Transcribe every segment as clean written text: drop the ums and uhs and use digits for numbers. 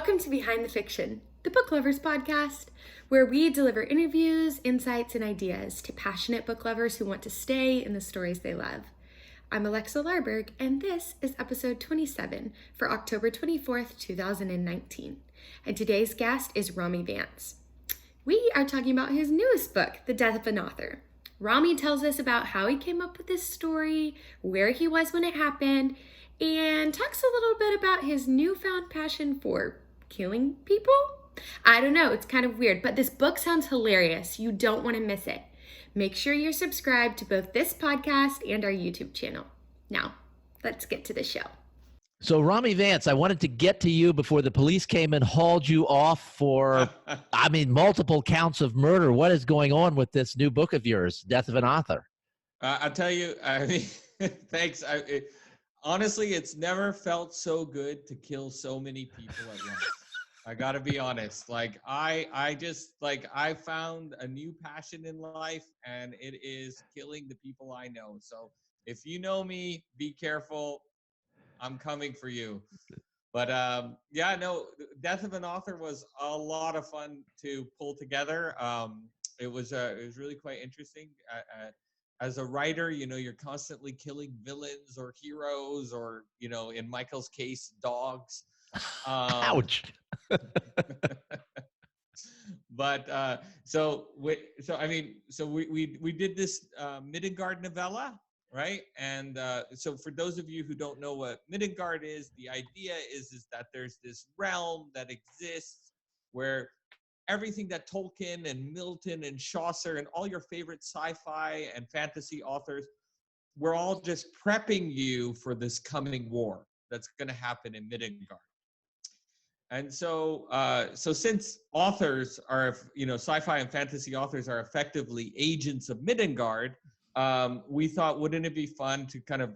Welcome to Behind the Fiction, the Book Lovers Podcast, where we deliver interviews, insights, and ideas to passionate book lovers who want to stay in the stories they love. I'm Alexa Larberg, and this is episode 27 for October 24th, 2019. And today's guest is Ramy Vance. We are talking about his newest book, The Death of an Author. Ramy tells us about how he came up with this story, where he was when it happened, and talks a little bit about his newfound passion for killing people? I don't know, it's kind of weird, but this book sounds hilarious. You don't want to miss it. Make sure you're subscribed to both this podcast and our YouTube channel. Now, let's get to the show. So, Ramy Vance, I wanted to get to you before the police came and hauled you off for, multiple counts of murder. What is going on with this new book of yours, Death of an Author? I'll tell you, thanks. Honestly, it's never felt so good to kill so many people at once. I gotta be honest. I found a new passion in life, and it is killing the people I know. So if you know me, be careful. I'm coming for you. But Death of an Author was a lot of fun to pull together. It was really quite interesting. As a writer, you're constantly killing villains or heroes or, in Michael's case, dogs. Ouch. But we did this Mitten novella, right? And so for those of you who don't know what Mitten is, the idea is that there's this realm that exists where everything that Tolkien and Milton and Chaucer and all your favorite sci-fi and fantasy authors, we're all just prepping you for this coming war that's going to happen in Midgard. And so since authors are, sci-fi and fantasy authors are effectively agents of Midgard, we thought, wouldn't it be fun to kind of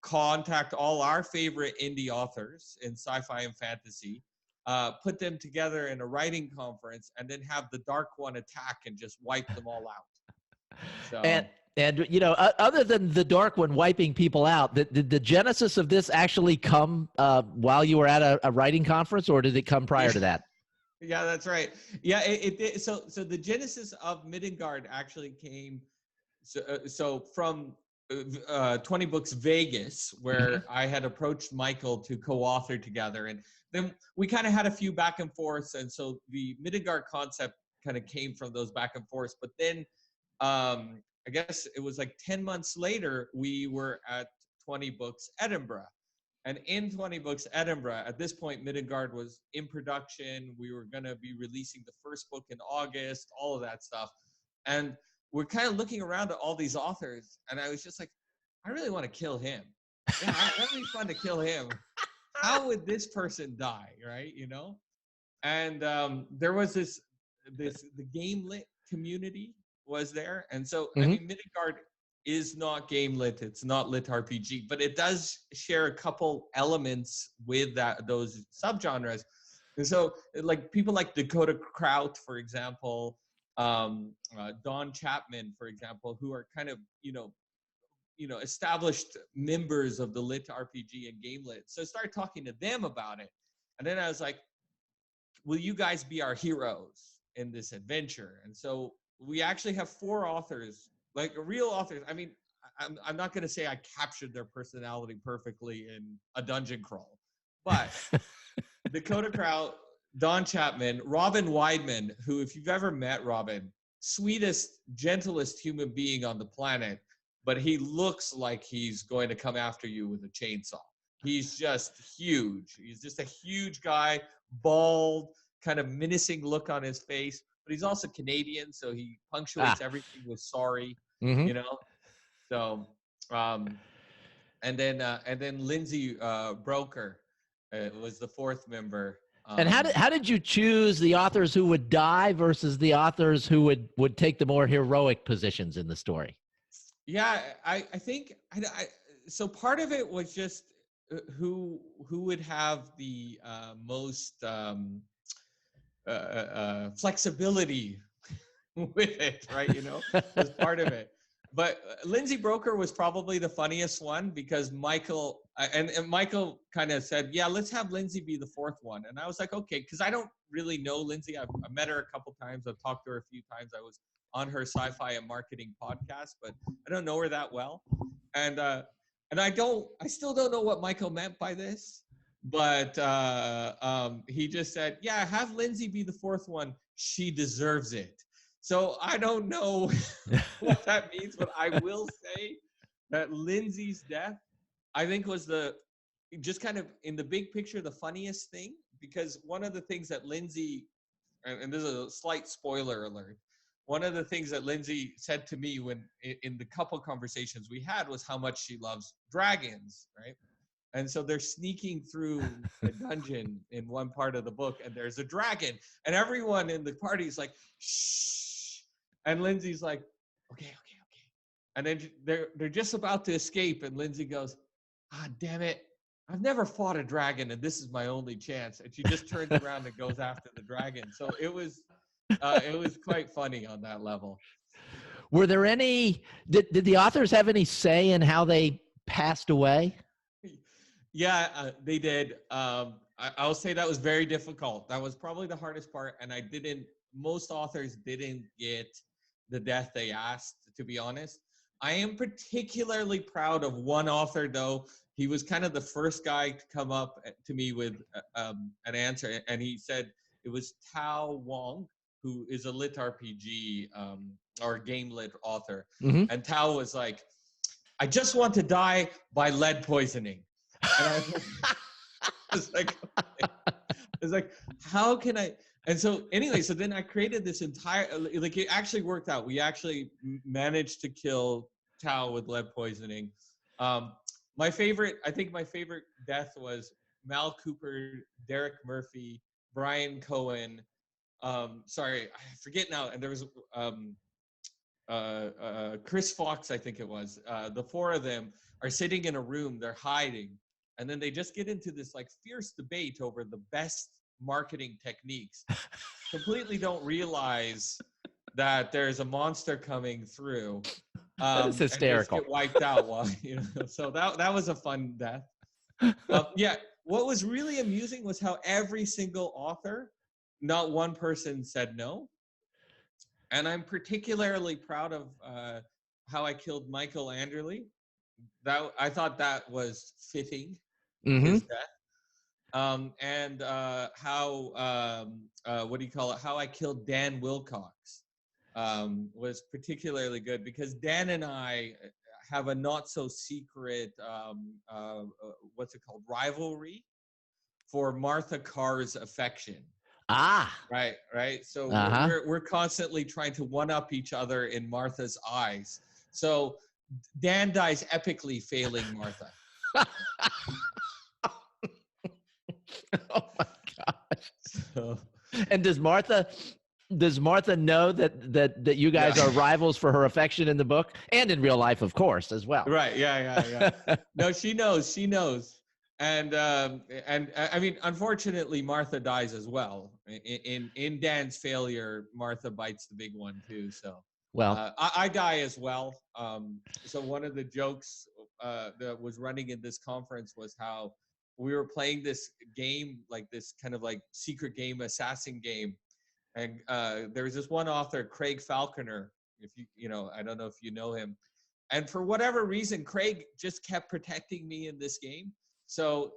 contact all our favorite indie authors in sci-fi and fantasy, put them together in a writing conference, and then have the Dark One attack and just wipe them all out. So. And other than the Dark One wiping people out, did the genesis of this actually come while you were at a writing conference, or did it come prior to that? Yeah, that's right. Yeah, it so the genesis of Midgard actually came so from 20 Books Vegas, where I had approached Michael to co-author together, and then we kind of had a few back and forths, and so the Midgard concept kind of came from those back and forths. But then I guess it was like 10 months later, we were at 20 Books Edinburgh. And in 20 Books Edinburgh, at this point, Midgard was in production. We were going to be releasing the first book in August, all of that stuff. And we're kind of looking around at all these authors, and I was just like, I really want to kill him. Yeah, that would be fun to kill him. How would this person die, right? And there was the game lit community was there, and so Midgard is not game lit. It's not lit RPG, but it does share a couple elements with those subgenres. And so, like people like Dakota Kraut, for example. Don Chapman, for example, who are kind of, established members of the lit RPG and game lit. So I started talking to them about it. And then I was like, will you guys be our heroes in this adventure? And so we actually have 4 authors, like real authors. I mean, I'm not going to say I captured their personality perfectly in a dungeon crawl, but Dakota Kraut, Don Chapman, Robin Weidman, who, if you've ever met Robin, sweetest, gentlest human being on the planet, but he looks like he's going to come after you with a chainsaw. He's just huge. He's just a huge guy, bald, kind of menacing look on his face, but he's also Canadian, so he punctuates everything with sorry, So, and then Lindsay Broker was the 4th member. And how did you choose the authors who would die versus the authors who would take the more heroic positions in the story? Yeah, I think so part of it was just who would have the most flexibility with it, right? Was part of it. But Lindsay Broker was probably the funniest one because Michael and Michael kind of said, yeah, let's have Lindsay be the fourth one. And I was like, okay, because I don't really know Lindsay. I've met her a couple times. I've talked to her a few times. I was on her sci-fi and marketing podcast, but I don't know her that well. And I still don't know what Michael meant by this, but he just said, yeah, have Lindsay be the fourth one. She deserves it. So I don't know what that means, but I will say that Lindsay's death, I think, was just kind of in the big picture, the funniest thing, because one of the things that Lindsay, and this is a slight spoiler alert, one of the things that Lindsay said to me when in the couple conversations we had was how much she loves dragons, right? And so they're sneaking through a dungeon in one part of the book, and there's a dragon, and everyone in the party is like, shh. And Lindsay's like, okay. And then they're just about to escape, and Lindsay goes, ah, damn it. I've never fought a dragon, and this is my only chance. And she just turns around and goes after the dragon. So it was quite funny on that level. Were there any, did the authors have any say in how they passed away? Yeah, they did. I'll say that was very difficult. That was probably the hardest part. And most authors didn't get the death they asked, to be honest. I am particularly proud of one author, though. He was kind of the first guy to come up to me with an answer. And he said it was Tao Wong, who is a lit RPG or game lit author. Mm-hmm. And Tao was like, I just want to die by lead poisoning. And I was like, how can I? And so anyway, so then I created this entire, like, it actually worked out. We actually managed to kill Tao with lead poisoning. My favorite death was Mal Cooper, Derek Murphy, Brian Cohen. Sorry, I forget now. And there was Chris Fox, I think it was. The four of them are sitting in a room, they're hiding. And then they just get into this like fierce debate over the best marketing techniques. Completely don't realize that there's a monster coming through. That is hysterical. And just get wiped out while, so that was a fun death. Yeah, what was really amusing was how every single author, not one person said no. And I'm particularly proud of how I killed Michael Anderle. I thought that was fitting, his death. And how how I killed Dan Wilcox was particularly good, because Dan and I have a not so secret what's it called, rivalry for Martha Carr's affection. Right. So we're constantly trying to one up each other in Martha's eyes. So Dan dies epically failing Martha. Oh my gosh. So. And does Martha know that you guys are rivals for her affection in the book and in real life, of course, as well? Right. Yeah. No, she knows. And I mean, unfortunately, Martha dies as well. In Dan's failure, Martha bites the big one too. So well, I die as well. So one of the jokes that was running in this conference was how we were playing this game, like this kind of like secret game, assassin game. And there was this one author, Craig Falconer, if I don't know if you know him. And for whatever reason, Craig just kept protecting me in this game. So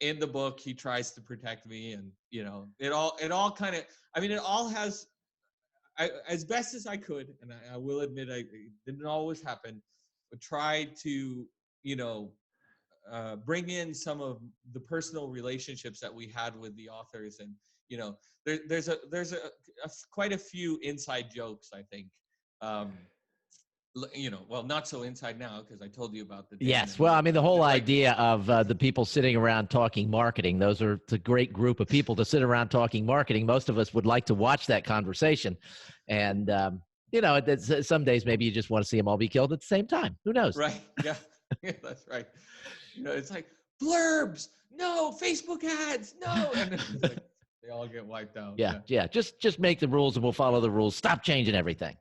in the book, he tries to protect me, and it all kind of, I mean, it all has, as best as I could, and I will admit it didn't always happen, but tried to, bring in some of the personal relationships that we had with the authors, and there's quite a few inside jokes, I think. Well, not so inside now, because I told you about the. Yes, well, I mean, the whole idea of the people sitting around talking marketing, it's a great group of people to sit around talking marketing. Most of us would like to watch that conversation. And, some days maybe you just want to see them all be killed at the same time. Who knows? Right, yeah, that's right. It's like, blurbs, no, Facebook ads, no. And then it's like, they all get wiped out. Yeah. Just make the rules and we'll follow the rules. Stop changing everything.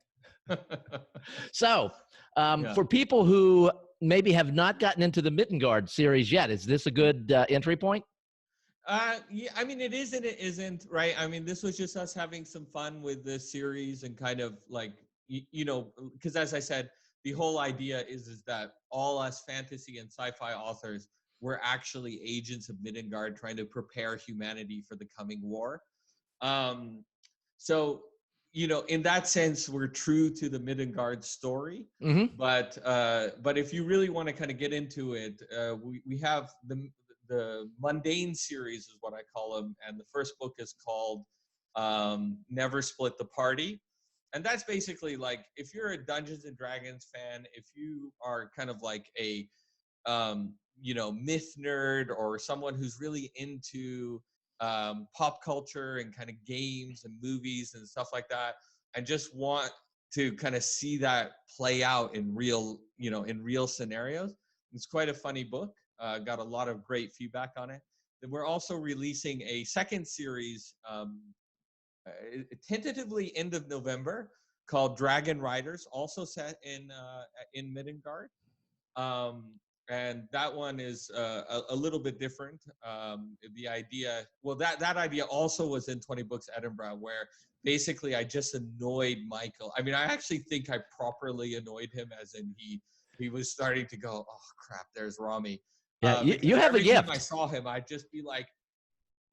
So for people who maybe have not gotten into the Mittengard series yet. Is this a good entry point? Yeah, I mean, it is and it isn't, right? I mean, this was just us having some fun with this series and kind of like, you know, because as I said, the whole idea is that all us fantasy and sci-fi authors, we're actually agents of Middengard trying to prepare humanity for the coming war. So, you know, in that sense, we're true to the Middengard story. Mm-hmm. But if you really want to kind of get into it, we have the mundane series is what I call them, and the first book is called Never Split the Party. And that's basically like, if you're a Dungeons and Dragons fan, if you are kind of like a you know, myth nerd or someone who's really into pop culture and kind of games and movies and stuff like that, and just want to kind of see that play out in real, you know, in real scenarios, it's quite a funny book. Got a lot of great feedback on it. Then we're also releasing a second series, tentatively end of November, called Dragon Riders, also set in Middengard. And that one is a little bit different. The idea, well, that idea also was in 20 Books Edinburgh, where basically I just annoyed Michael. I mean, I actually think I properly annoyed him, as in he was starting to go, oh crap, there's Ramy. Yeah, you have a gift. Every time I saw him, I'd just be like,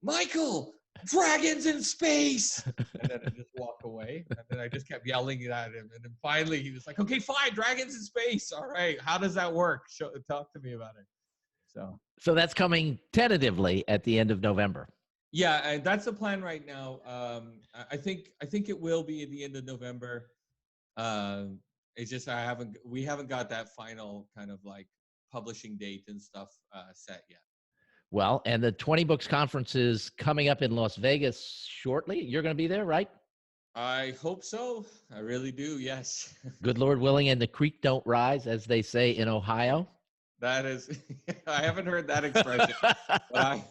Michael, dragons in space, and then I just walk away, and then I just kept yelling at him, and then finally he was like, okay, fine, dragons in space, all right, how does that work? Talk to me about it. So that's coming tentatively at the end of November. Yeah, that's the plan right now. I think it will be at the end of November. It's just we haven't got that final kind of like publishing date and stuff set yet. Well, and the 20 Books Conference is coming up in Las Vegas shortly. You're going to be there, right? I hope so. I really do, yes. Good Lord willing, and the creek don't rise, as they say in Ohio. That is, I haven't heard that expression, but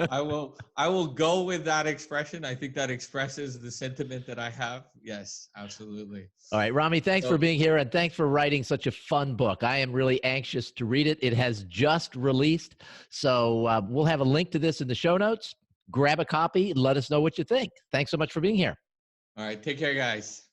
I will go with that expression. I think that expresses the sentiment that I have. Yes, absolutely. All right, Ramy, thanks for being here, and thanks for writing such a fun book. I am really anxious to read it. It has just released, so we'll have a link to this in the show notes. Grab a copy. Let us know what you think. Thanks so much for being here. All right, take care, guys.